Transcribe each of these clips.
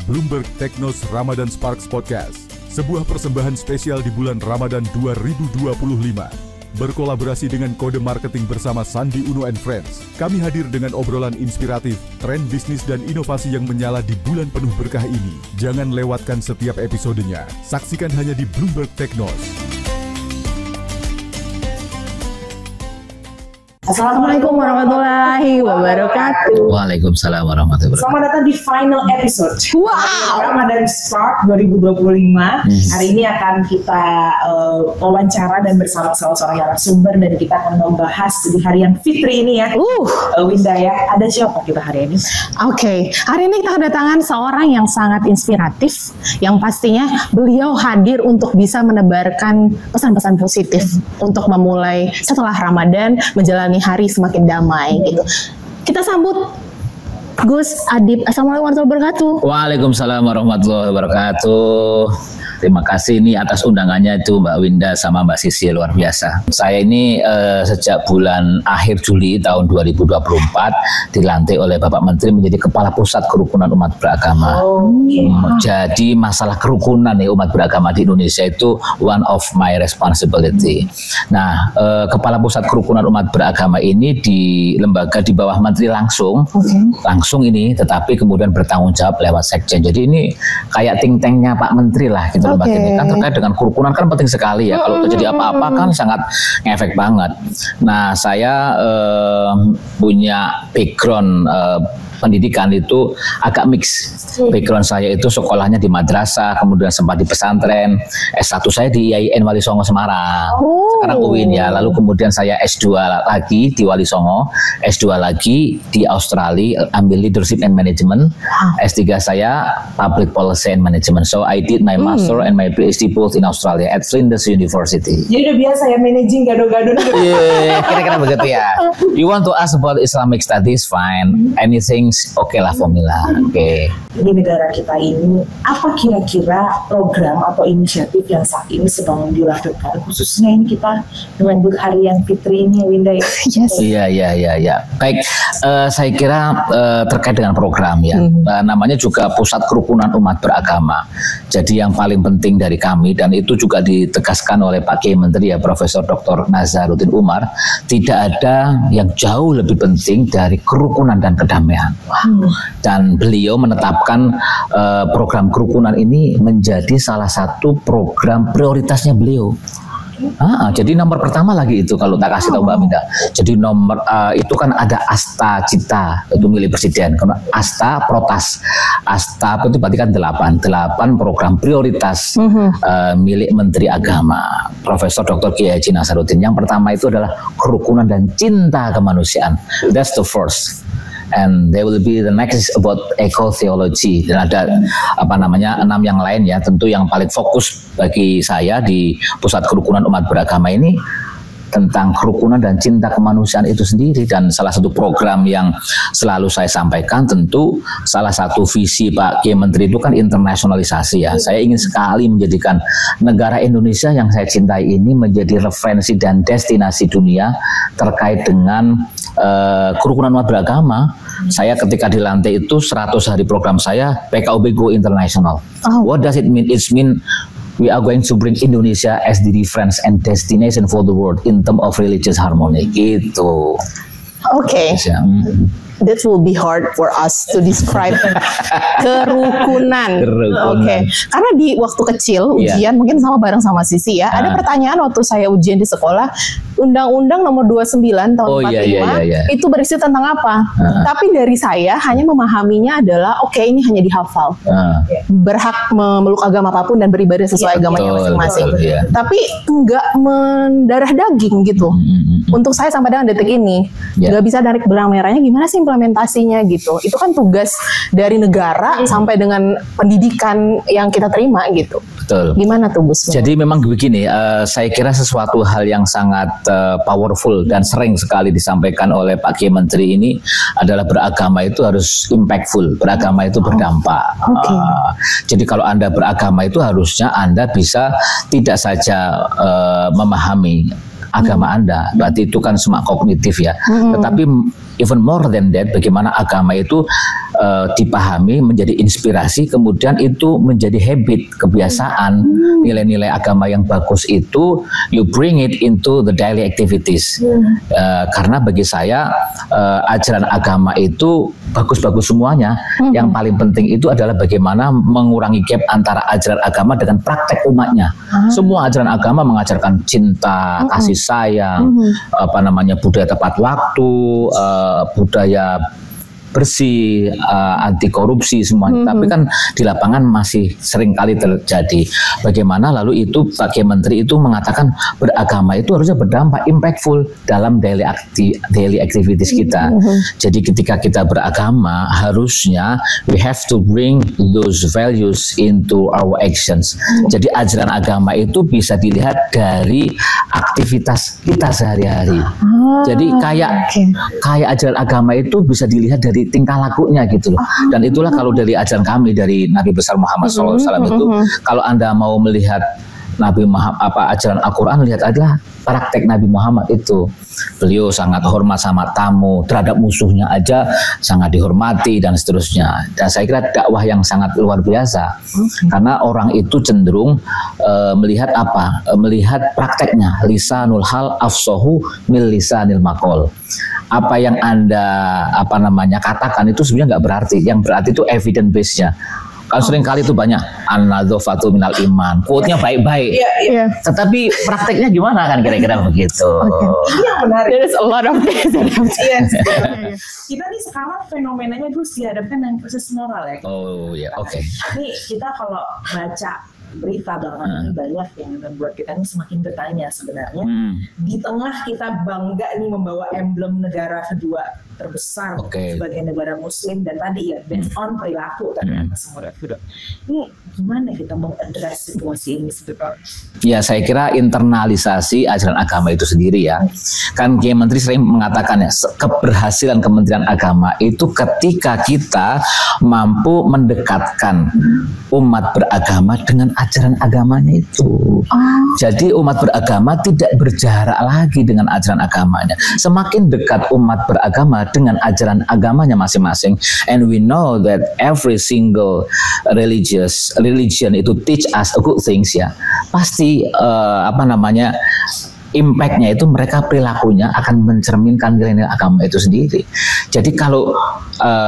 Bloomberg Technos Ramadan Sparks Podcast, sebuah persembahan spesial di bulan Ramadan 2025. Berkolaborasi dengan Kode Marketing bersama Sandi Uno and Friends, kami hadir dengan obrolan inspiratif, tren bisnis dan inovasi yang menyala di bulan penuh berkah ini. Jangan lewatkan setiap episodenya. Saksikan hanya di Bloomberg Technos. Assalamualaikum warahmatullahi wabarakatuh. Waalaikumsalam warahmatullahi wabarakatuh. Selamat datang di final episode Ramadan Spark 2025. Hari ini akan kita wawancara dan bersama salah seorang narasumber, dan kita akan membahas di harian Fitri ini ya. Winda ya, ada siapa kita hari ini? Oke, hari ini kita kedatangan seorang yang sangat inspiratif, yang pastinya beliau hadir untuk bisa menebarkan pesan-pesan positif untuk memulai setelah Ramadan menjalani hari semakin damai gitu. Kita sambut Gus Adib. Assalamualaikum warahmatullahi wabarakatuh. Waalaikumsalam warahmatullahi wabarakatuh. Terima kasih nih atas undangannya itu Mbak Winda sama Mbak Sisi, luar biasa. Saya ini sejak bulan akhir Juli tahun 2024 dilantik oleh Bapak Menteri menjadi Kepala Pusat Kerukunan Umat Beragama. Jadi masalah kerukunan umat beragama di Indonesia itu one of my responsibility. Nah, Kepala Pusat Kerukunan Umat Beragama ini di lembaga di bawah Menteri langsung ini, tetapi kemudian bertanggung jawab lewat Sekjen. Jadi ini kayak think tanknya Pak Menteri lah gitu. Lembaga ini kan terkait dengan kerukunan kan penting sekali ya. Kalau terjadi apa-apa kan sangat ngefek banget. Nah, saya punya background pendidikan itu agak mix. Background saya itu sekolahnya di madrasah, kemudian sempat di pesantren. S1 saya di IAIN Wali Songo Semarang. Sekarang UIN ya. Lalu kemudian saya S2 lagi di Wali Songo, S2 lagi di Australia, ambil Leadership and Management. S3 saya Public Policy and Management. So I did my master and my PhD both in Australia at Flinders University. Jadi udah biasa ya managing gado-gado. Iya, kira-kira begitu ya. You want to ask about Islamic studies, fine. Anything oke lah, formula. Oke. Di negara kita ini, apa kira-kira program atau inisiatif yang saat ini sedang dilakukan? Khususnya ini kita menyambut harian Fitri ini, Winda ya. Iya. Baik, saya kira terkait dengan program ya. Namanya juga Pusat Kerukunan Umat Beragama. Jadi yang paling penting dari kami, dan itu juga ditegaskan oleh Pak Kiai Menteri ya, Profesor Dr. Nazaruddin Umar, tidak ada yang jauh lebih penting dari kerukunan dan kedamaian. Dan beliau menetapkan program kerukunan ini menjadi salah satu program prioritasnya beliau. Jadi nomor pertama lagi itu kalau tak kasih tahu Mbak Minda. Jadi nomor itu kan ada Asta Cita, itu milik Presiden. Karena Asta Protas, Asta itu berarti kan 8 program prioritas milik Menteri Agama Profesor Dr. Kiai Haji Nasaruddin. Yang pertama itu adalah kerukunan dan cinta kemanusiaan. That's the first. And there will be the next about eco-theology, dan ada 6 yang lain ya. Tentu yang paling fokus bagi saya di Pusat Kerukunan Umat Beragama ini tentang kerukunan dan cinta kemanusiaan itu sendiri. Dan salah satu program yang selalu saya sampaikan, tentu salah satu visi Pak Kiai Menteri itu kan internasionalisasi ya. Saya ingin sekali menjadikan negara Indonesia yang saya cintai ini menjadi referensi dan destinasi dunia terkait dengan kerukunan umat beragama. Saya ketika dilantik itu 100 hari program saya PKUB Go International. What does it mean? It means we are going to bring Indonesia as the reference and destination for the world in terms of religious harmony. Gitu. Oke. That will be hard for us to describe kerukunan. Oke. Karena di waktu kecil ujian mungkin sama bareng sama Sisi ya. Ada pertanyaan waktu saya ujian di sekolah, Undang-Undang nomor 29 tahun 45 itu berisi tentang apa? Tapi dari saya hanya memahaminya adalah ini hanya dihafal. Berhak memeluk agama apapun dan beribadah sesuai agamanya masing-masing. Tapi enggak mendarah daging gitu. Untuk saya sampai dengan detik ini nggak bisa tarik benang merahnya gimana sih implementasinya gitu. Itu kan tugas dari negara sampai dengan pendidikan yang kita terima gitu. Betul. Gimana tuh Gus? Jadi memang begini, saya kira sesuatu hal yang sangat powerful dan sering sekali disampaikan oleh Pak Kiai Menteri ini adalah beragama itu harus impactful, beragama itu berdampak. Jadi kalau Anda beragama itu harusnya Anda bisa tidak saja memahami agama Anda, berarti itu kan semak kognitif ya. Tetapi even more than that, bagaimana agama itu dipahami, menjadi inspirasi, kemudian itu menjadi habit, kebiasaan. Nilai-nilai agama yang bagus itu you bring it into the daily activities. Karena bagi saya ajaran agama itu bagus-bagus semuanya. Yang paling penting itu adalah bagaimana mengurangi gap antara ajaran agama dengan praktek umatnya. Semua ajaran agama mengajarkan cinta, kasih sayang, budaya tepat waktu, budaya bersih, anti korupsi semuanya. Tapi kan di lapangan masih sering kali terjadi. Bagaimana lalu itu Pak Menteri itu mengatakan beragama itu harusnya berdampak impactful dalam daily activities kita. Jadi ketika kita beragama harusnya we have to bring those values into our actions. Jadi ajaran agama itu bisa dilihat dari aktivitas kita sehari-hari. Jadi kayak ajaran agama itu bisa dilihat dari tingkah lakunya gitu loh. Dan itulah kalau dari ajaran kami dari Nabi besar Muhammad SAW itu, kalau Anda mau melihat Nabi Muhammad, ajaran Al-Quran, lihat aja praktek Nabi Muhammad itu. Beliau sangat hormat sama tamu, terhadap musuhnya aja sangat dihormati dan seterusnya. Dan saya kira dakwah yang sangat luar biasa. Karena orang itu cenderung melihat melihat prakteknya. Lisanul hal afsahu mil lisanil maqal. Apa yang Anda katakan itu sebenarnya nggak berarti. Yang berarti itu evidence base-nya. Kan sering kali itu banyak an-nadzafatu minal iman, quote-nya baik-baik, tetapi prakteknya gimana kan kira-kira begitu. Ini yang menarik. There is a lot of things. Kita nih sekarang fenomenanya terus dihadapkan dengan krisis moral ya. Oh ya, oke. Nih kita kalau baca berita belakangan ini banyak yang membuat kita ini semakin bertanya sebenarnya. Di tengah kita bangga nih membawa emblem negara kedua terbesar sebagai negara Muslim, dan tadi ya based on perilaku ternyata semua sudah. Ini gimana kita mengadres situasi ini sebetulnya? Ya, saya kira internalisasi ajaran agama itu sendiri ya. Kan Kiai Menteri sering mengatakan ya, keberhasilan Kementerian Agama itu ketika kita mampu mendekatkan umat beragama dengan ajaran agamanya itu. Jadi umat beragama tidak berjarak lagi dengan ajaran agamanya. Semakin dekat umat beragama dengan ajaran agamanya masing-masing, and we know that every single religion itu teach us a good things ya. Pasti impact-nya itu mereka perilakunya akan mencerminkan nilai-nilai agama itu sendiri. Jadi kalau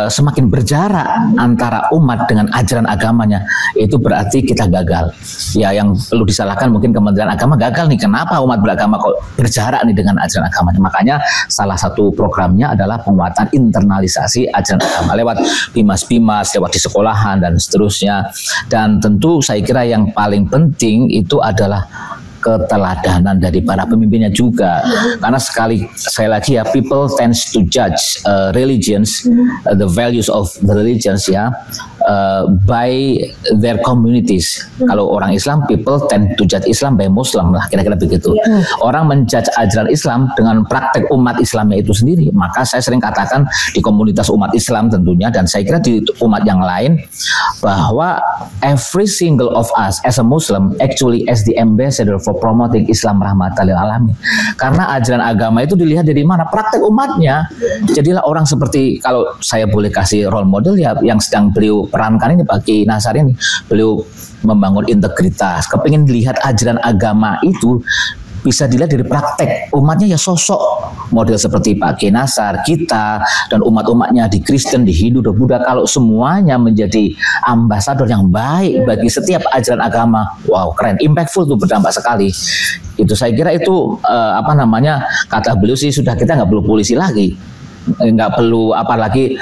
semakin berjarak antara umat dengan ajaran agamanya, itu berarti kita gagal. Ya, yang perlu disalahkan mungkin Kementerian Agama gagal nih. Kenapa umat beragama kok berjarak nih dengan ajaran agamanya? Makanya salah satu programnya adalah penguatan internalisasi ajaran agama lewat bimas-bimas, lewat di sekolahan dan seterusnya. Dan tentu saya kira yang paling penting itu adalah keteladanan dari para pemimpinnya juga, karena sekali lagi ya, people tends to judge religions, the values of the religions ya, by their communities. Kalau orang Islam, people tend to judge Islam by Muslim lah, kira-kira begitu. Orang menjudge ajaran Islam dengan praktek umat Islamnya itu sendiri. Maka saya sering katakan di komunitas umat Islam tentunya, dan saya kira di umat yang lain, bahwa every single of us as a Muslim actually as the ambassador for promoting Islam rahmatan lil alamin. Karena ajaran agama itu dilihat dari mana? Praktek umatnya. Jadilah orang seperti, kalau saya boleh kasih role model ya, yang sedang beliau perankan ini Pak Kiai Nasar ini. Beliau membangun integritas, kepingin dilihat ajaran agama itu bisa dilihat dari praktek umatnya, ya sosok model seperti Pak Kiai Nasar, kita dan umat-umatnya di Kristen, di Hindu, di Buddha. Kalau semuanya menjadi ambasador yang baik bagi setiap ajaran agama, wow, keren, impactful tuh, berdampak sekali. Itu saya kira itu kata beliau sih, sudah kita nggak perlu polisi lagi, nggak perlu apalagi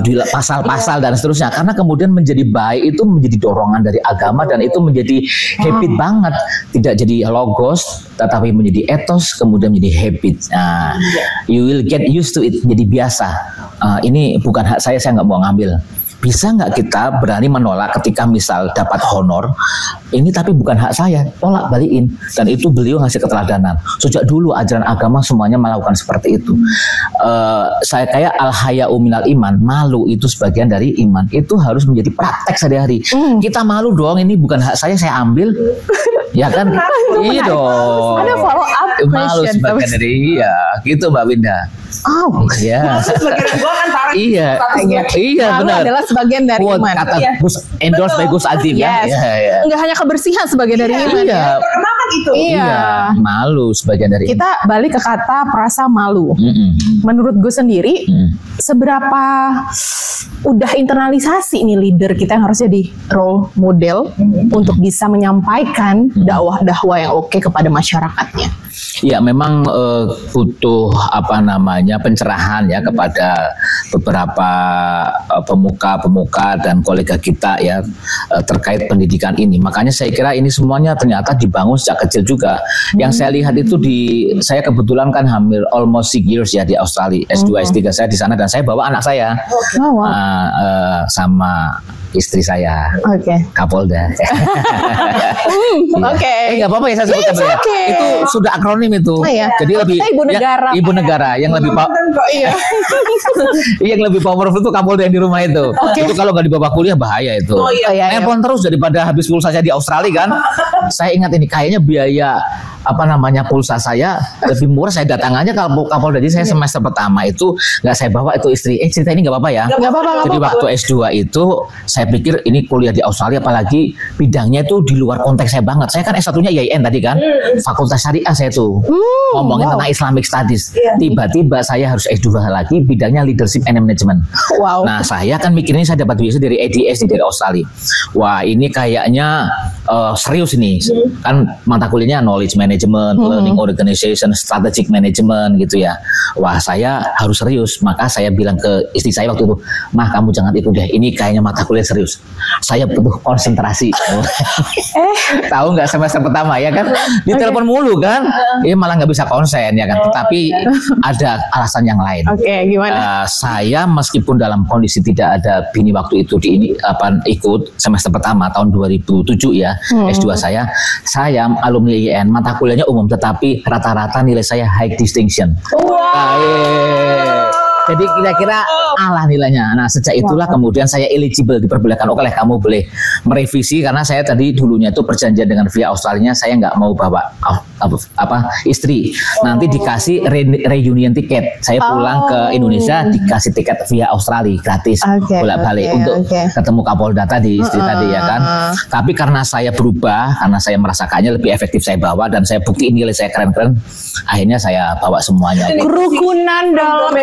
di pasal-pasal dan seterusnya, karena kemudian menjadi baik itu menjadi dorongan dari agama, dan itu menjadi habit banget, tidak jadi logos tetapi menjadi etos, kemudian menjadi habit. You will get used to it, jadi biasa. Ini bukan hak saya nggak mau ngambil. Bisa nggak kita berani menolak ketika misal dapat honor ini tapi bukan hak saya, tolak balikin. Dan itu beliau ngasih keteladanan. Sejak dulu ajaran agama semuanya melakukan seperti itu. Saya kayak al-haya'u minal iman, malu itu sebagian dari iman. Itu harus menjadi praktek sehari-hari. Kita malu dong, ini bukan hak saya ambil. Ya kan? Iya dong. Ada follow up malu sebagian dari gitu Mbak Winda. Oh, ya. Sebagian gua kan tarik. Iya, benar. Adalah sebagian dari iman. Kata endorse by Gus Adim ya. Enggak hanya kebersihan sebagian dari iman. Iya. Terkenal kan itu. Iya. Malu sebagian dari. Kita balik ke kata perasa malu. Menurut gue sendiri, seberapa udah internalisasi nih leader kita yang harus jadi role model untuk bisa menyampaikan dakwah-dakwah yang oke kepada masyarakatnya. Ya memang butuh pencerahan ya kepada beberapa pemuka-pemuka dan kolega kita ya terkait pendidikan ini. Makanya saya kira ini semuanya ternyata dibangun sejak kecil juga. Yang saya lihat itu saya kebetulan kan hamil almost 6 years ya di Australia, S2 S3 saya di sana dan saya bawa anak saya sama istri saya, Kapolda. Nggak apa-apa ya saya sebutkan ya. Itu sudah akronim itu. Jadi lebih ibu negara yang lebih yang lebih powerful itu Kapolda yang di rumah itu. Itu kalau nggak dibawa kuliah bahaya itu. Nelpon terus daripada habis pulsa saya di Australia kan. Saya ingat ini kayaknya biaya pulsa saya lebih murah saya datang aja Kapolda. Jadi saya semester pertama itu nggak saya bawa itu istri. Cerita ini nggak apa-apa ya. Jadi waktu S2 itu saya pikir ini kuliah di Australia apalagi bidangnya itu di luar konteks saya banget. Saya kan S1-nya IAIN tadi kan, Fakultas Syariah saya tuh ngomongin tentang Islamic Studies. Tiba-tiba saya harus S2 lagi bidangnya Leadership and Management. Nah saya kan mikirnya saya dapat biasa dari ADS dari Australia. Wah ini kayaknya serius nih. Kan mata kuliahnya Knowledge Management, Learning Organization, Strategic Management gitu ya. Wah saya harus serius. Maka saya bilang ke istri saya waktu itu, "Mah kamu jangan ikut deh, ini kayaknya mata kuliah serius. Saya butuh konsentrasi." Tahu nggak semester pertama ya kan? Ditelepon mulu kan? Malah nggak bisa konsen ya kan? Tetapi ada alasan yang lain. Gimana? Saya meskipun dalam kondisi tidak ada bini waktu itu ikut semester pertama tahun 2007 ya S2 saya alumni IAIN, mata kuliahnya umum tetapi rata-rata nilai saya high distinction. Jadi kira-kira Allah nilainya. Nah sejak itulah kemudian saya eligible diperbolehkan. Oke lah kamu boleh merevisi karena saya tadi dulunya itu perjanjian dengan via Australia saya nggak mau bawa istri. Nanti dikasih reunion tiket. Saya pulang ke Indonesia dikasih tiket via Australia gratis bolak-balik untuk ketemu Kapolda tadi istri tadi ya kan. Tapi karena saya berubah, karena saya merasa kayaknya lebih efektif saya bawa dan saya buktiin nilai saya keren-keren, akhirnya saya bawa semuanya. Kerukunan dalam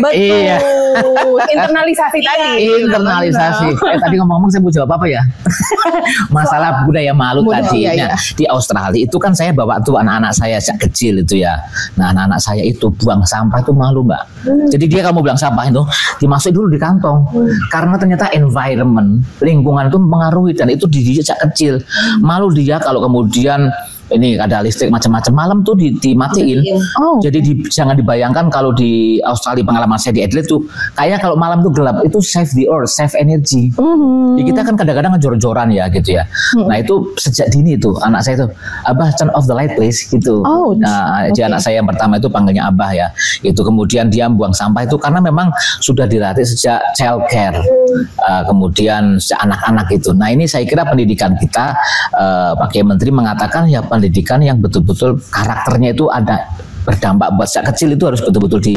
betul. Internalisasi tadi. Internalisasi. Tadi ngomong-ngomong saya mau jawab apa ya? Masalah budaya malu tadi. Di Australia itu kan saya bawa tuh anak-anak saya sejak kecil itu ya. Nah anak-anak saya itu buang sampah itu malu Mbak. Jadi dia kalau mau buang sampah itu dimasukin dulu di kantong. Karena ternyata environment, lingkungan itu mempengaruhi dan itu dididik sejak kecil. Malu dia kalau kemudian ini ada listrik macam-macam malam tuh dimatiin. Jadi jangan dibayangkan kalau di Australia pengalaman saya di Adelaide tuh kayak kalau malam tuh gelap itu save the earth, save energy. Jadi kita kan kadang-kadang ngejor-joran ya gitu ya. Nah itu sejak dini tuh anak saya tuh Abah turn off the light please gitu. Nah jadi anak saya yang pertama itu panggilnya Abah ya. Itu kemudian dia buang sampah itu karena memang sudah dilatih sejak child care. Kemudian sejak anak-anak itu. Nah ini saya kira pendidikan kita Pak Kiai Menteri mengatakan ya pendidikan yang betul-betul karakternya itu ada berdampak buat sejak kecil itu harus betul-betul di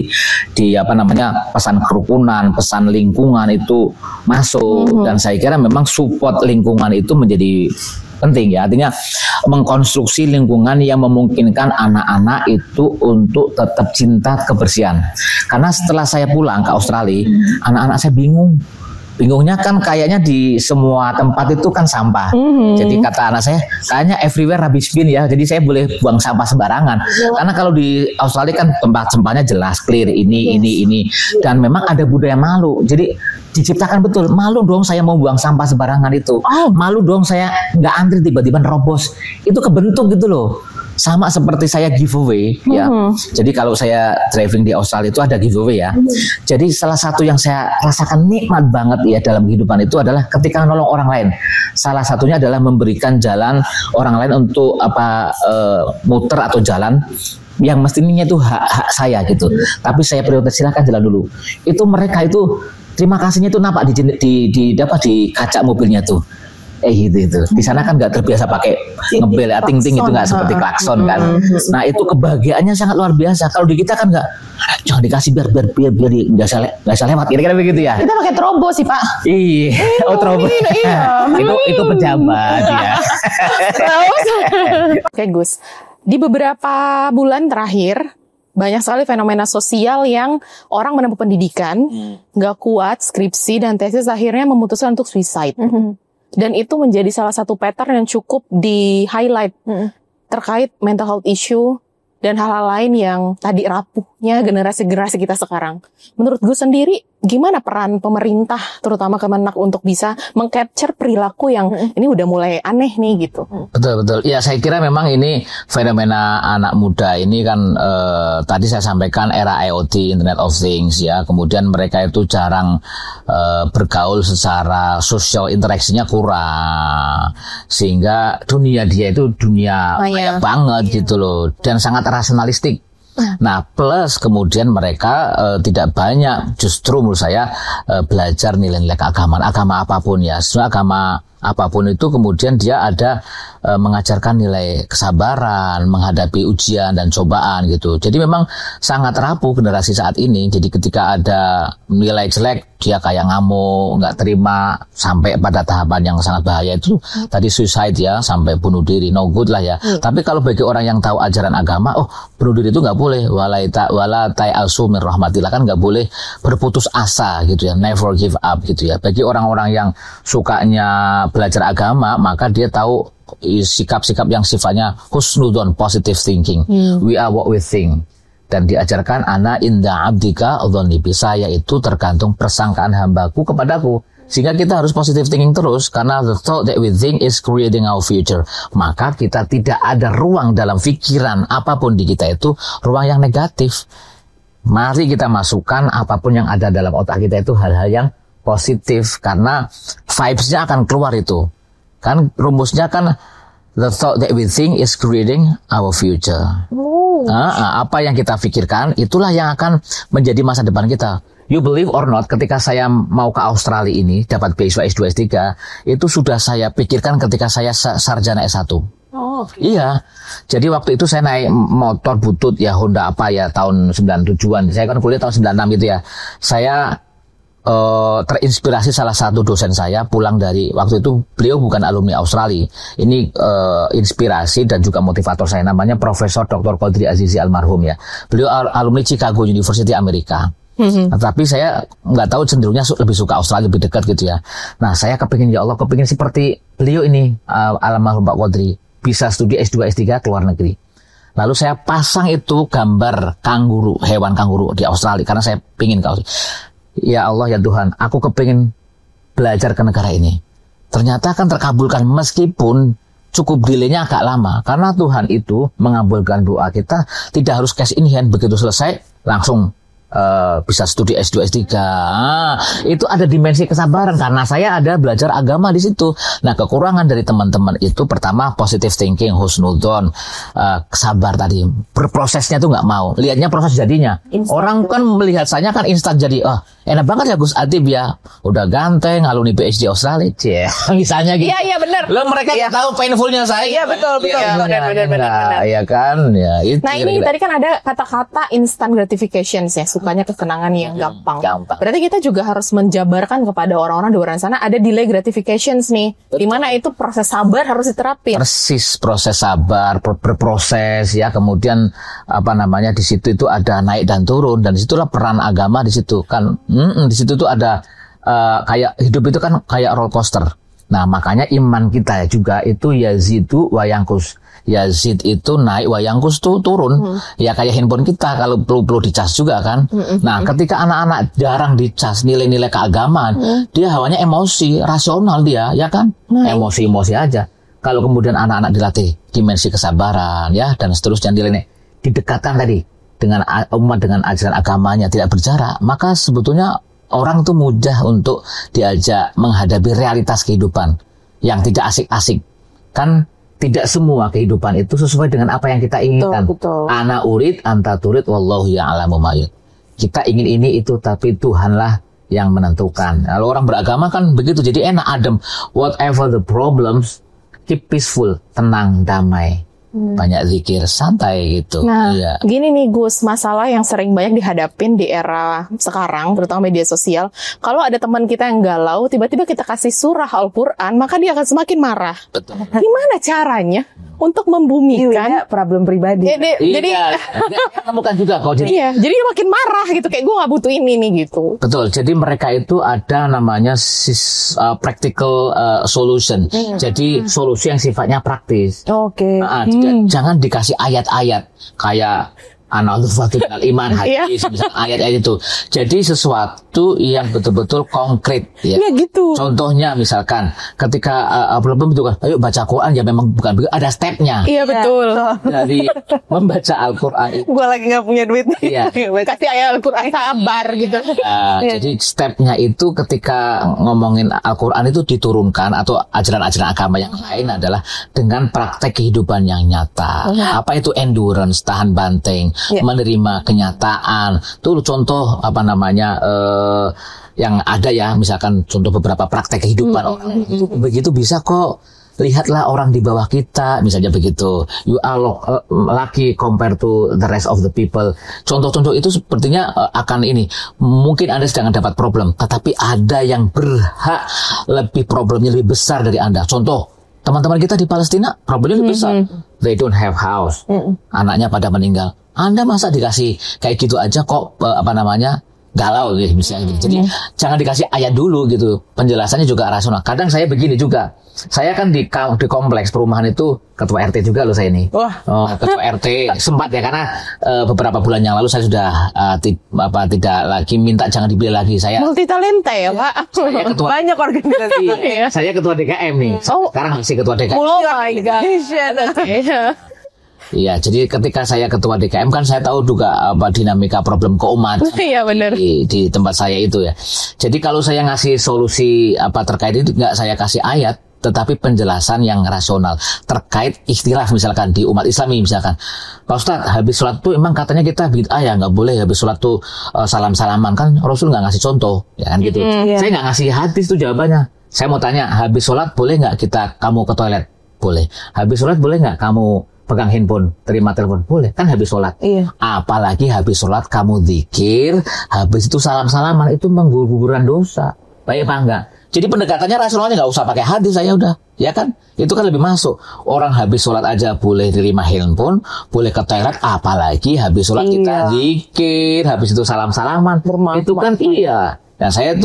pesan kerukunan, pesan lingkungan itu masuk dan saya kira memang support lingkungan itu menjadi penting ya, artinya mengkonstruksi lingkungan yang memungkinkan anak-anak itu untuk tetap cinta kebersihan. Karena setelah saya pulang ke Australia, anak-anak saya bingung. Bingungnya kan kayaknya di semua tempat itu kan sampah. Jadi kata anak saya, kayaknya everywhere rubbish bin ya. Jadi saya boleh buang sampah sembarangan. Karena kalau di Australia kan tempat sampahnya jelas, clear, ini. Dan memang ada budaya malu. Jadi diciptakan betul, malu dong saya mau buang sampah sembarangan itu. Malu dong saya nggak antri tiba-tiba nerobos. Itu kebentuk gitu loh. Sama seperti saya giveaway ya. Jadi kalau saya driving di Australia itu ada giveaway ya. Jadi salah satu yang saya rasakan nikmat banget ya dalam kehidupan itu adalah ketika menolong orang lain. Salah satunya adalah memberikan jalan orang lain untuk muter atau jalan yang mestinya itu hak saya gitu. Tapi saya prioritas silakan jalan dulu. Itu mereka itu terima kasihnya itu nampak di kaca mobilnya tuh. itu. Di sana kan nggak terbiasa pakai ngebel, ting-ting itu nggak seperti klakson kan. Nah itu kebahagiaannya sangat luar biasa. Kalau di kita kan nggak, jangan dikasih biar nggak usah lewat. Kira-kira begitu ya. Kita pakai trobo sih Pak. Iya, trobo. itu pejabat ya. Oke Gus, di beberapa bulan terakhir banyak sekali fenomena sosial yang orang menempuh pendidikan, nggak kuat, skripsi dan tesis akhirnya memutuskan untuk suicide. Dan itu menjadi salah satu pattern yang cukup di-highlight terkait mental health issue dan hal-hal lain yang tadi rapuhnya generasi-generasi kita sekarang. Menurut gue sendiri, gimana peran pemerintah, terutama Kemenak, untuk bisa meng-capture perilaku yang ini udah mulai aneh nih gitu? Betul. Ya saya kira memang ini fenomena anak muda ini kan tadi saya sampaikan era IoT, Internet of Things ya. Kemudian mereka itu jarang bergaul secara social interaksinya kurang. Sehingga dunia dia itu dunia maya banget gitu loh. Dan sangat rasionalistik. Nah, plus kemudian mereka tidak banyak justru menurut saya belajar nilai-nilai keagamaan, agama apapun ya. Sebenarnya agama apapun itu kemudian dia ada mengajarkan nilai kesabaran, menghadapi ujian dan cobaan gitu. Jadi memang sangat rapuh generasi saat ini. Jadi ketika ada nilai jelek, dia kayak ngamuk, nggak terima, sampai pada tahapan yang sangat bahaya itu tadi suicide ya, sampai bunuh diri, no good lah ya. Tapi kalau bagi orang yang tahu ajaran agama, bunuh diri itu nggak boleh, wala ta'asu min rahmatillah, kan nggak boleh berputus asa gitu ya, never give up gitu ya. Bagi orang-orang yang sukanya belajar agama, maka dia tahu sikap-sikap yang sifatnya husnudon, positive thinking. We are what we think. Dan diajarkan ana inda abdika dzannibi, saya itu tergantung persangkaan hambaku kepadaku. Sehingga kita harus positive thinking terus, karena the thought that we think is creating our future. Maka kita tidak ada ruang dalam pikiran apapun di kita itu ruang yang negatif. Mari kita masukkan apapun yang ada dalam otak kita itu hal-hal yang positif, karena vibes-nya akan keluar itu. Kan rumusnya kan the thought that we think is creating our future. Apa yang kita pikirkan itulah yang akan menjadi masa depan kita. You believe or not, ketika saya mau ke Australia ini dapat beasiswa S2 S3 itu sudah saya pikirkan ketika saya sarjana S1. Iya. Jadi waktu itu saya naik motor butut ya, Honda apa ya, tahun 97-an. Saya kan kuliah tahun 96 itu ya. Saya terinspirasi salah satu dosen saya pulang dari, waktu itu beliau bukan alumni Australia. Ini inspirasi dan juga motivator saya, namanya Profesor Dr. Qadri Azizi almarhum ya. Beliau alumni Chicago University Amerika. Tapi saya nggak tahu, cenderungnya lebih suka Australia, lebih dekat gitu ya. Nah saya kepingin, ya Allah, kepingin seperti beliau ini, almarhum Pak Qadri, bisa studi S2 S3 ke luar negeri. Lalu saya pasang itu gambar kanguru, hewan kanguru di Australia, karena saya pingin ke Australia. Ya Allah ya Tuhan, aku kepingin belajar ke negara ini. Ternyata kan terkabulkan, meskipun cukup delaynya agak lama. Karena Tuhan itu mengabulkan doa kita, tidak harus cash in hand, begitu selesai langsung bisa studi S2 S3. Itu ada dimensi kesabaran, karena saya ada belajar agama di situ. Nah, kekurangan dari teman-teman itu pertama positive thinking, husnudzon, sabar tadi. Berprosesnya tuh nggak mau, lihatnya proses jadinya. Orang kan melihat saya kan instan jadi, enak banget ya Gus Atib ya, udah ganteng, alumni PhD Australia, misalnya gitu. Iya benar. Lo mereka tahu painfulnya saya. Iya betul. Benar. Ya kan, ya itu. Nah ini tadi kan ada kata-kata instant gratification ya, sukanya kesenangan yang gampang. Berarti kita juga harus menjabarkan kepada orang-orang di luar sana ada delay gratifications nih, di mana itu proses sabar harus diterapin. Persis, proses sabar, berproses ya, kemudian di situ itu ada naik dan turun, dan disitulah peran agama di situ kan. Di situ tuh ada kayak hidup itu kan kayak roller coaster. Nah makanya iman kita juga itu yazidu wa yanqus. Yazid itu naik, wa yanqus tuh turun. Ya kayak handphone kita kalau perlu dicas juga kan. Nah ketika anak-anak jarang dicas nilai-nilai keagamaan, dia hawanya emosi, rasional dia, ya kan? Emosi-emosi aja. Kalau kemudian anak-anak dilatih dimensi kesabaran ya dan seterusnya, nilai didekatkan tadi dengan umat, dengan ajaran agamanya, tidak berjarak, maka sebetulnya orang tuh mudah untuk diajak menghadapi realitas kehidupan yang tidak asik-asik. Kan tidak semua kehidupan itu sesuai dengan apa yang kita inginkan. Betul. Ana urid anta turid wallahu ya'lamu ma yud. Kita ingin ini itu, tapi Tuhanlah yang menentukan. Kalau orang beragama kan begitu, jadi enak, adem. Whatever the problems, keep peaceful, tenang, damai. Banyak zikir, santai gitu. Nah, gini nih Gus, masalah yang sering banyak dihadapin di era sekarang, terutama media sosial. Kalau ada teman kita yang galau, tiba-tiba kita kasih surah Al-Quran, maka dia akan semakin marah. Betul. Gimana caranya untuk membumikan problem pribadi? Jadi bukan juga kok. Jadi dia makin marah gitu, kayak gue nggak butuh ini nih gitu. Betul. Jadi mereka itu ada namanya practical solution. Jadi solusi yang sifatnya praktis. Oke. Jangan dikasih ayat-ayat kayak An-Nadzafatu minal iman, hadis, misalnya ayat-ayat itu. Jadi sesuatu yang betul-betul konkret, ya. Iya gitu. Contohnya misalkan ketika belum itu kan, ayo baca Quran, ya memang bukan begitu, ada stepnya. Iya betul. Dari membaca Al-Quran itu. Gue lagi nggak punya duit. Iya. Kasih ayat Al-Quran sabar gitu. Jadi stepnya itu ketika ngomongin Al-Quran itu diturunkan atau ajaran-ajaran agama yang lain adalah dengan praktek kehidupan yang nyata. Apa itu endurance, tahan banting, menerima kenyataan. Tuh contoh apa namanya yang ada ya, misalkan contoh beberapa praktek kehidupan orang itu begitu bisa kok. Lihatlah orang di bawah kita, misalnya begitu. You are lucky compared to the rest of the people. Contoh-contoh itu sepertinya akan ini. Mungkin Anda sedang dapat problem, tetapi ada yang berhak lebih problemnya lebih besar dari Anda. Contoh, teman-teman kita di Palestina problemnya lebih besar. They don't have house. Anaknya pada meninggal. Anda masa dikasih kayak gitu aja kok galau gitu misalnya. Jadi jangan dikasih ayat dulu gitu. Penjelasannya juga rasional. Kadang saya begini juga. Saya kan di kompleks perumahan itu ketua RT juga loh saya ini. Ketua RT sempat ya karena beberapa bulan yang lalu saya sudah tidak lagi minta jangan dipilih lagi. Saya multi talenta ya Pak. Saya ketua banyak organisasi. Saya ketua DKM nih. Sekarang masih ketua DKM. Oh my god. Iya, jadi ketika saya ketua DKM kan saya tahu juga dinamika problem keumatan. Iya benar. Di tempat saya itu ya. Jadi kalau saya ngasih solusi terkait itu nggak saya kasih ayat, tetapi penjelasan yang rasional terkait ikhtilaf misalkan di umat Islami misalkan. Pak Ustadz, habis sholat tuh emang katanya kita bid'ah ya, nggak boleh habis sholat tuh salam-salaman, kan Rasul nggak ngasih contoh ya kan gitu. Saya nggak ngasih hadis tuh jawabannya. Saya mau tanya, habis sholat boleh nggak kamu ke toilet? Boleh. Habis sholat boleh nggak kamu pegang handphone, terima telepon? Boleh, kan habis sholat. Apalagi habis sholat kamu zikir, habis itu salam-salaman, itu menggugurkan dosa. Baik apa enggak? Jadi pendekatannya rasionalnya nggak usah pakai hadis, saya udah, ya kan? Itu kan lebih masuk. Orang habis sholat aja boleh terima handphone, boleh ke toilet, apalagi habis sholat kita zikir, habis itu salam-salaman. Itu kan iya. Dan saya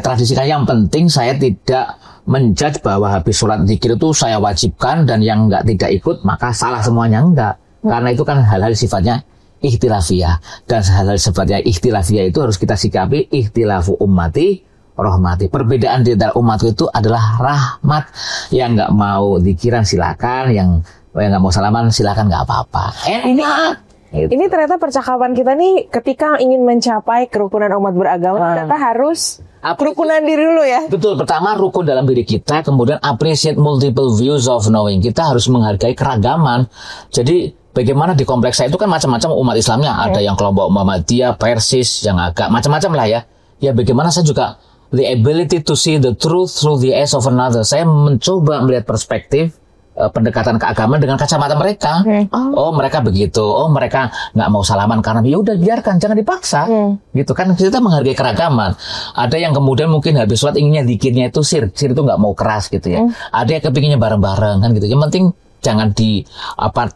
tradisikan yang penting saya tidak menjudge bahwa habis sholat zikir itu saya wajibkan dan yang tidak ikut maka salah semuanya, enggak. Karena itu kan hal-hal sifatnya ikhtilafiyah, dan hal-hal sifatnya ikhtilafiyah itu harus kita sikapi ikhtilafu ummati rahmati. Perbedaan di antara umat itu adalah rahmat. Yang nggak mau zikiran silakan, yang nggak mau salaman silakan, nggak apa-apa. Enak. Ini ternyata percakapan kita nih ketika ingin mencapai kerukunan umat beragama, ternyata harus kerukunan diri dulu ya. Betul, pertama rukun dalam diri kita, kemudian appreciate multiple views of knowing. Kita harus menghargai keragaman. Jadi bagaimana di kompleks saya itu kan macam-macam umat Islamnya, ada yang kelompok Muhammadiyah, Persis, yang agak macam-macam lah ya. Ya bagaimana saya juga the ability to see the truth through the eyes of another. Saya mencoba melihat perspektif pendekatan keagamaan dengan kacamata mereka. Oh mereka begitu, oh mereka nggak mau salaman karena ya udah biarkan, jangan dipaksa. Gitu kan, kita menghargai keragaman. Ada yang kemudian mungkin habis sholat inginnya zikirnya itu sir itu nggak mau keras gitu ya. Ada yang kepinginnya bareng-bareng kan gitu. Yang penting jangan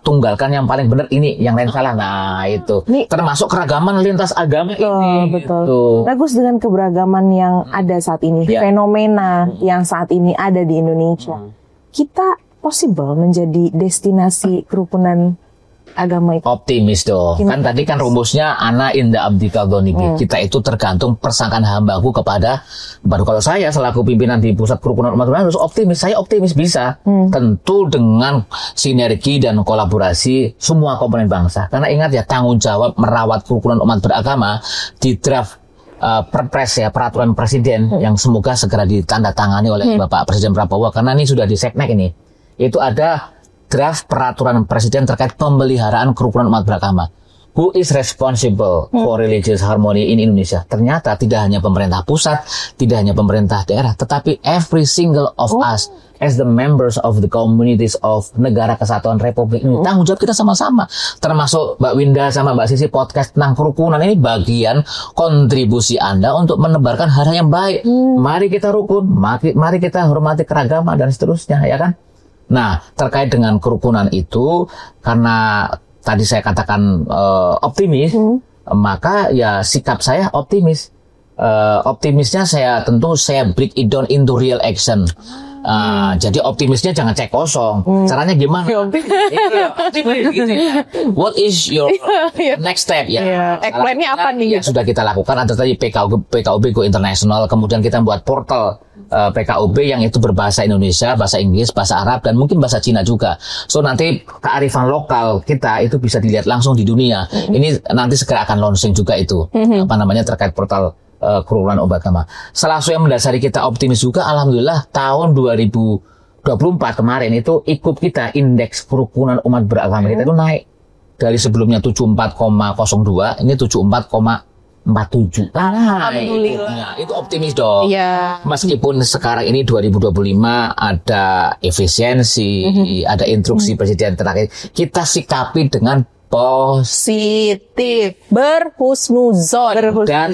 tunggalkan yang paling benar ini, yang lain salah. Nah itu termasuk keragaman lintas agama ini. Betul. Gitu. Bagus dengan keberagaman yang ada saat ini, fenomena yang saat ini ada di Indonesia. Kita possible menjadi destinasi kerukunan agama itu. Optimis dong. Kan tadi kan rumusnya ana inda abdika dzonibi. Kita itu tergantung persangkaan hambaku kepada baru. Kalau saya selaku pimpinan di pusat kerukunan umat beragama harus optimis. Saya optimis bisa. Tentu dengan sinergi dan kolaborasi semua komponen bangsa. Karena ingat ya, tanggung jawab merawat kerukunan umat beragama di draft perpres ya, peraturan presiden yang semoga segera ditandatangani oleh Bapak Presiden Prabowo, karena ini sudah di seknek ini. Itu ada draft peraturan presiden terkait pemeliharaan kerukunan umat beragama. who is responsible for religious harmony in Indonesia? Ternyata tidak hanya pemerintah pusat, tidak hanya pemerintah daerah, tetapi every single of us as the members of the communities of Negara Kesatuan Republik ini. Tanggung jawab kita sama-sama. Termasuk Mbak Winda sama Mbak Sisi podcast tentang kerukunan ini bagian kontribusi Anda untuk menebarkan hal yang baik. Mari kita rukun, mari kita hormati keragaman dan seterusnya, ya kan? Nah, terkait dengan kerukunan itu, karena tadi saya katakan optimis, maka ya sikap saya optimis. Optimisnya saya break it down into real action. Jadi optimisnya jangan cek kosong. Caranya gimana? What is your next step? Ya, plan-nya apa nih? Yang sudah kita lakukan ada tadi PKUB Go International, kemudian kita buat portal PKUB yang itu berbahasa Indonesia, bahasa Inggris, bahasa Arab, dan mungkin bahasa Cina juga. So nanti kearifan lokal kita itu bisa dilihat langsung di dunia. Ini nanti segera akan launching juga itu, terkait portal kerukunan umat beragama. Salah satu yang mendasari kita optimis juga, alhamdulillah tahun 2024 kemarin itu ikut kita indeks kerukunan umat beragama kita itu naik dari sebelumnya 74,02 ini 74,47. Alhamdulillah. Itu optimis dong. Iya. Meskipun sekarang ini 2025 ada efisiensi, ada instruksi presiden terakhir, kita sikapi dengan positif, berhusnuzon, dan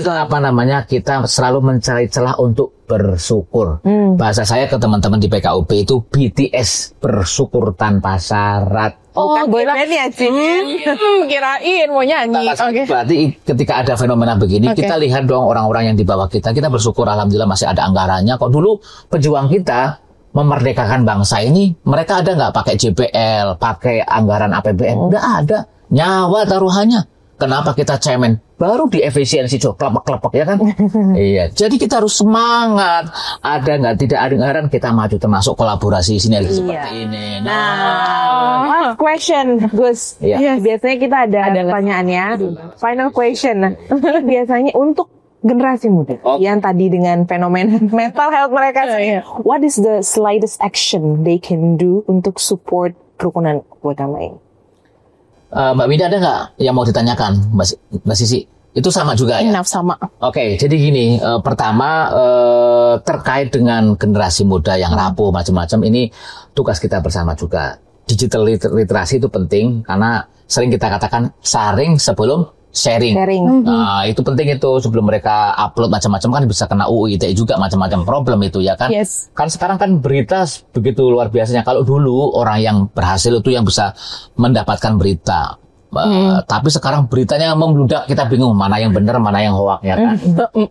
kita selalu mencari celah untuk bersyukur. Bahasa saya ke teman-teman di PKUB itu BTS, bersyukur tanpa syarat. Boyband ya, kirain mau nyanyi. Berarti ketika ada fenomena begini, kita lihat dong orang-orang yang di bawah kita bersyukur, alhamdulillah masih ada anggarannya. Kok dulu pejuang kita memerdekakan bangsa ini, mereka ada nggak pakai JPL, pakai anggaran APBN? Nggak ada. Nyawa taruhannya. Kenapa kita cemen? Baru di efisiensi kelepek-kelepek, ya kan? Iya. Jadi kita harus semangat. Ada nggak tidak ada anggaran, kita maju, termasuk kolaborasi sinergi seperti ini. Last question, Gus. Biasanya kita ada pertanyaannya. Final question. Biasanya untuk generasi muda yang tadi dengan fenomena mental health mereka, what is the slightest action they can do untuk support kerukunan agama ini? Mbak Winda ada nggak yang mau ditanyakan, Mbak Sisi? Itu sama juga ya? Sama. Oke, jadi gini, pertama terkait dengan generasi muda yang rapuh macam-macam, ini tugas kita bersama juga. Digital literasi itu penting karena sering kita katakan saring sebelum sharing. Nah, itu penting itu sebelum mereka upload macam-macam kan bisa kena UU ITE juga macam-macam problem itu, ya kan? Yes. Kan sekarang kan berita begitu luar biasanya. Kalau dulu orang yang berhasil itu yang bisa mendapatkan berita. Tapi sekarang beritanya membludak, kita bingung mana yang benar, mana yang hoax, ya kan?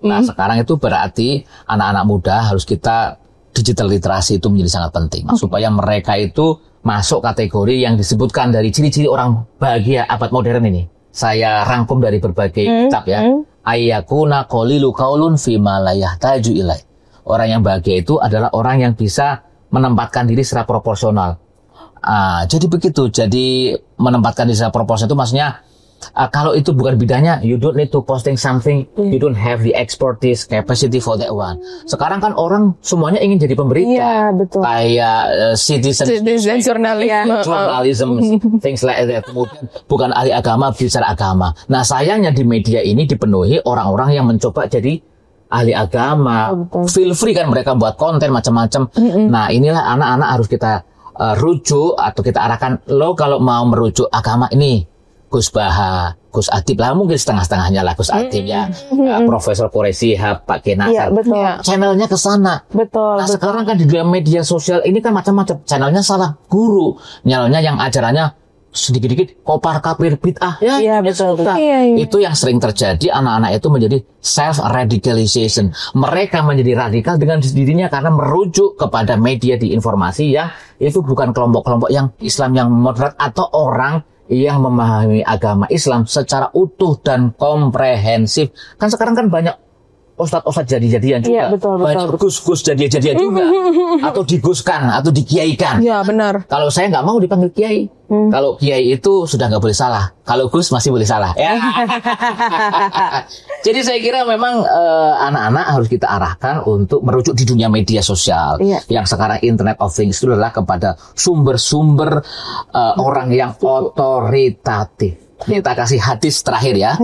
Nah, sekarang itu berarti anak-anak muda harus kita digital literasi itu menjadi sangat penting supaya mereka itu masuk kategori yang disebutkan dari ciri-ciri orang bahagia abad modern ini. Saya rangkum dari berbagai kitab ya. Ayyakuna qalilu qaulun fima la yahtaju ilai. Orang yang bahagia itu adalah orang yang bisa menempatkan diri secara proporsional. Jadi begitu. Jadi menempatkan diri secara proporsional itu maksudnya kalau itu bukan bidangnya, you don't need to posting something, you don't have the expertise, capacity for that one. Sekarang kan orang semuanya ingin jadi pemberita. Iya, betul. Kayak citizen journalism, things like that. Kemudian bukan ahli agama, bicara agama. Nah, sayangnya di media ini dipenuhi orang-orang yang mencoba jadi ahli agama. Feel free kan mereka buat konten macam-macam. Nah, inilah anak-anak harus kita rujuk atau kita arahkan. Lo kalau mau merujuk agama ini, Gus Baha, Gus Adib lah, mungkin setengah-setengahnya lah Gus Adib ya, Profesor Quraisy Shihab, Pak Kenasar, channelnya ke sana. Nah, sekarang kan di dalam media sosial ini kan macam-macam, channelnya salah guru, channelnya yang ajarannya sedikit-sedikit kopar kapir bid'ah, betul. Itu yang sering terjadi, anak-anak itu menjadi self radicalization. Mereka menjadi radikal dengan dirinya karena merujuk kepada media di informasi yang itu bukan kelompok-kelompok yang Islam yang moderat atau orang yang memahami agama Islam secara utuh dan komprehensif. Kan sekarang kan banyak ustadz-ustadz jadi-jadian juga. Banyak gus-gus jadi-jadian juga. Atau diguskan, atau dikiaikan. Ya, benar. Kalau saya nggak mau dipanggil kiai. Kalau kiai itu sudah nggak boleh salah. Kalau gus masih boleh salah. Ya. Jadi saya kira memang anak-anak harus kita arahkan untuk merujuk di dunia media sosial. Yang sekarang Internet of Things itu adalah kepada sumber-sumber orang yang otoritatif. Kita kasih hadis terakhir ya.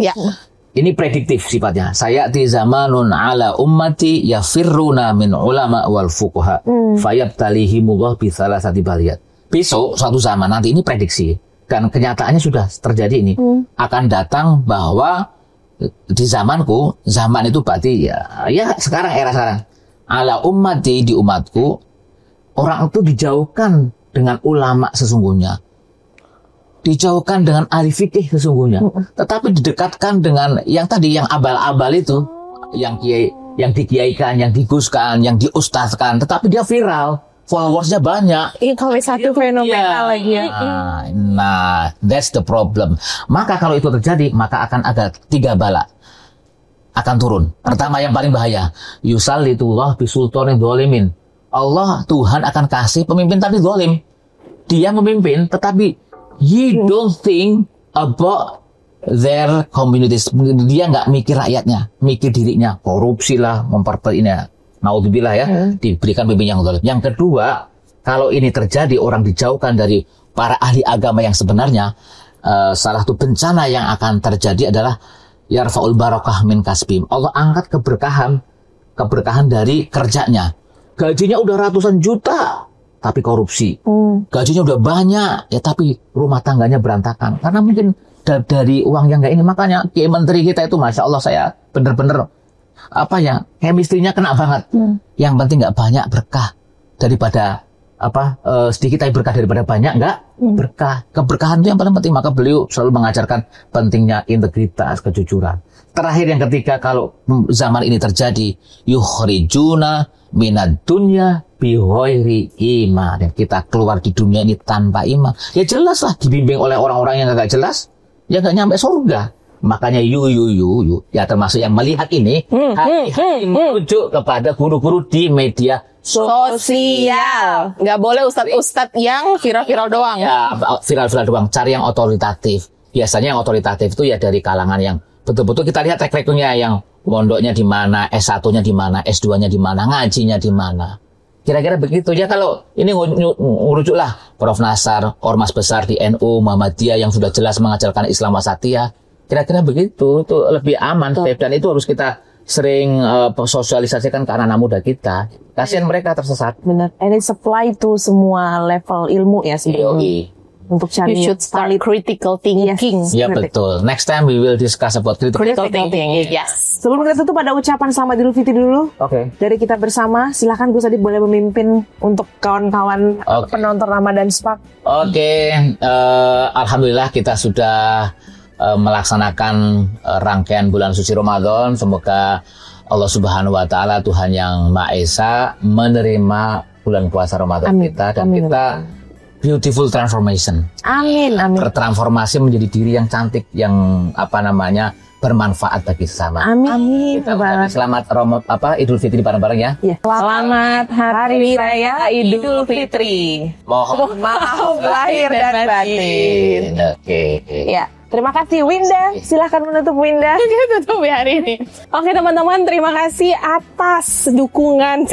Ini prediktif sifatnya. Sayati zamanun ala ummati yafirruna min ulama wal fuqaha fayabtalihimullah bi salasati baliyat. Besok suatu zaman nanti, ini prediksi dan kenyataannya sudah terjadi ini. Akan datang bahwa di zamanku, zaman itu berarti ya sekarang, era sekarang. Ala ummati, di umatku, orang itu dijauhkan dengan ulama sesungguhnya. Dijauhkan dengan ahli fikih sesungguhnya, tetapi didekatkan dengan yang tadi, yang abal-abal itu, yang kiai, yang dikiaikan, yang diguskan, yang diustazkan, tetapi dia viral, followersnya banyak. Ini kalau satu fenomenal lagi ya. Nah, that's the problem. Maka kalau itu terjadi, maka akan ada 3 bala akan turun. Pertama yang paling bahaya, yusallitullah bisultanin dzalimin. Allah, Tuhan akan kasih pemimpin tapi zalim. Dia memimpin tetapi he don't think about their communities. Dia nggak mikir rakyatnya, mikir dirinya, korupsi lah, memperbaiknya. Naudzubillah ya, diberikan pemimpin yang zalim. Yang kedua, kalau ini terjadi, orang dijauhkan dari para ahli agama yang sebenarnya, salah satu bencana yang akan terjadi adalah yarfa'ul barakah min kasbim. Allah angkat keberkahan dari kerjanya. Gajinya udah ratusan juta, tapi korupsi. Gajinya udah banyak, ya tapi rumah tangganya berantakan. Karena mungkin dari uang yang nggak ini. Makanya Kiai Menteri kita itu, Masya Allah, saya bener-bener chemistry-nya kena banget. Yang penting nggak banyak berkah daripada sedikit tapi berkah daripada banyak nggak berkah. Keberkahan itu yang paling penting. Maka beliau selalu mengajarkan pentingnya integritas, kejujuran. Terakhir yang ketiga, kalau zaman ini terjadi, yukhrijuna minad dunya bighairi iman. Dan kita keluar di dunia ini tanpa iman. Ya jelas lah, dibimbing oleh orang-orang yang gak jelas, ya gak nyampe surga. Makanya ya termasuk yang melihat ini, hati-hati merujuk kepada guru-guru di media sosial. Nggak boleh ustadz yang viral-viral doang. Ya, viral-viral doang. Cari yang otoritatif. Biasanya yang otoritatif itu ya dari kalangan yang betul-betul kita lihat track record-nya, yang pondoknya di mana, S1-nya di mana, S2-nya di mana, ngajinya di mana. Kira-kira begitu ya. Kalau ini ngurujuklah Prof. Nasar, ormas besar di NU, Muhammadiyah yang sudah jelas mengajarkan Islam wasatiyah. Kira-kira begitu, itu lebih aman, dan itu harus kita sering sosialisasikan ke anak-anak muda kita. Kasihan mereka tersesat. Benar. And it's apply to semua level ilmu ya sebenarnya. Untuk cari you should start critical thinking. Ya betul. Next time we will discuss about critical thinking. Yes. Sebelum kita tutup, ada ucapan selamat Idul Fitri dulu. Oke. Dari kita bersama, silakan Gus Adib boleh memimpin untuk kawan-kawan penonton Ramadan Spark. Oke. Alhamdulillah kita sudah melaksanakan rangkaian bulan suci Ramadan. Semoga Allah Subhanahu wa taala, Tuhan yang Maha Esa, menerima bulan puasa Ramadan kita dan kita beautiful transformation. Amin. Bertransformasi menjadi diri yang cantik, yang bermanfaat bagi sesama. Amin. Kita selamat Idul Fitri bareng-bareng ya. Selamat Hari Raya Idul Fitri. Mohon maaf lahir dan batin. Oke. Ya. Terima kasih Winda, silahkan menutup Winda. Kita tutup ya hari ini. Oke teman-teman, terima kasih atas dukungan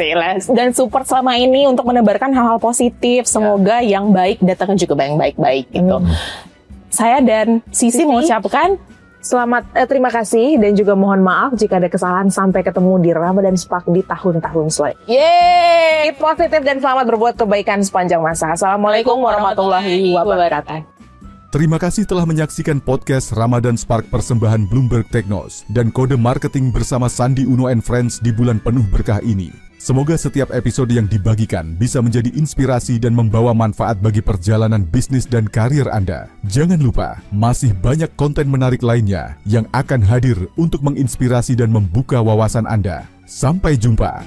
dan support selama ini untuk menebarkan hal-hal positif. Semoga yang baik datangnya juga yang baik-baik gitu. Saya dan Sisi mengucapkan terima kasih dan juga mohon maaf jika ada kesalahan. Sampai ketemu di Ramadan Spark di tahun-tahun selanjutnya. Yeay, positif dan selamat berbuat kebaikan sepanjang masa. Assalamualaikum warahmatullahi wabarakatuh. Terima kasih telah menyaksikan podcast Ramadan Spark persembahan Bloomberg Technos dan Kode Marketing bersama Sandi Uno and Friends di bulan penuh berkah ini. Semoga setiap episode yang dibagikan bisa menjadi inspirasi dan membawa manfaat bagi perjalanan bisnis dan karir Anda. Jangan lupa, masih banyak konten menarik lainnya yang akan hadir untuk menginspirasi dan membuka wawasan Anda. Sampai jumpa.